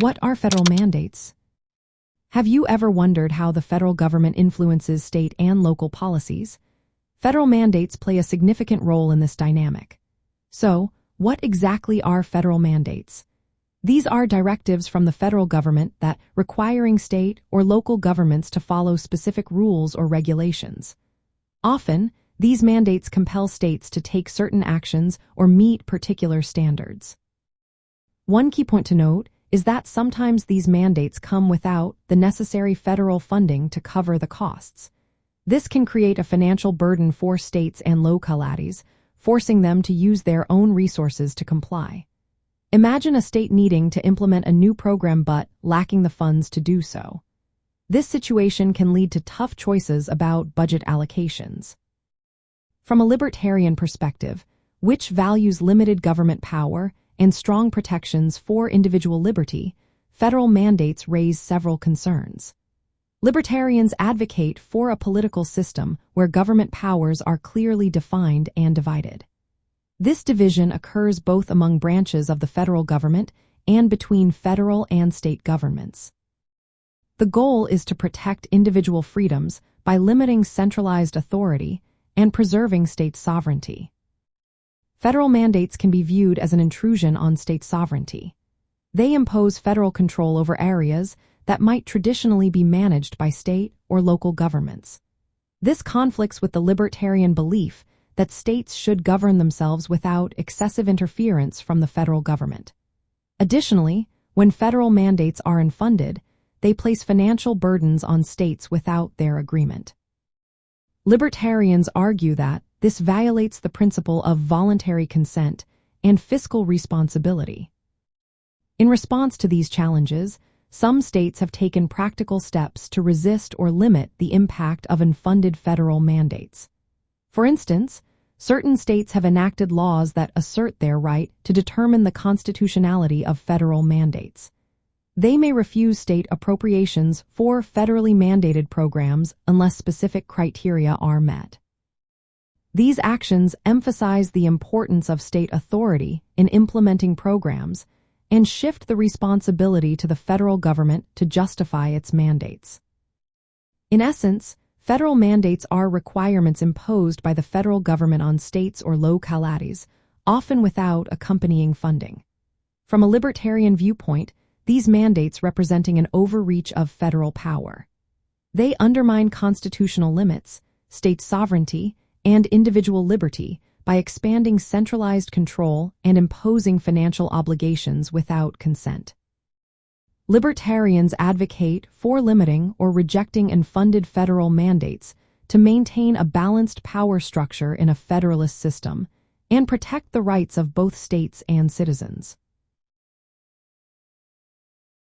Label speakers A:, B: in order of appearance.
A: What are federal mandates? Have you ever wondered how the federal government influences state and local policies? Federal mandates play a significant role in this dynamic. So, what exactly are federal mandates? These are directives from the federal government that requiring state or local governments to follow specific rules or regulations. Often, these mandates compel states to take certain actions or meet particular standards. One key point to note is that sometimes these mandates come without the necessary federal funding to cover the costs. This can create a financial burden for states and localities, forcing them to use their own resources to comply. Imagine a state needing to implement a new program but lacking the funds to do so. This situation can lead to tough choices about budget allocations. From a libertarian perspective, which values limited government power and strong protections for individual liberty, federal mandates raise several concerns. Libertarians advocate for a political system where government powers are clearly defined and divided. This division occurs both among branches of the federal government and between federal and state governments. The goal is to protect individual freedoms by limiting centralized authority and preserving state sovereignty. Federal mandates can be viewed as an intrusion on state sovereignty. They impose federal control over areas that might traditionally be managed by state or local governments. This conflicts with the libertarian belief that states should govern themselves without excessive interference from the federal government. Additionally, when federal mandates are unfunded, they place financial burdens on states without their agreement. Libertarians argue that this violates the principle of voluntary consent and fiscal responsibility. In response to these challenges, some states have taken practical steps to resist or limit the impact of unfunded federal mandates. For instance, certain states have enacted laws that assert their right to determine the constitutionality of federal mandates. They may refuse state appropriations for federally mandated programs unless specific criteria are met. These actions emphasize the importance of state authority in implementing programs and shift the responsibility to the federal government to justify its mandates. In essence, federal mandates are requirements imposed by the federal government on states or localities, often without accompanying funding. From a libertarian viewpoint, these mandates representing an overreach of federal power. They undermine constitutional limits, state sovereignty, and individual liberty by expanding centralized control and imposing financial obligations without consent. Libertarians advocate for limiting or rejecting unfunded federal mandates to maintain a balanced power structure in a federalist system and protect the rights of both states and citizens.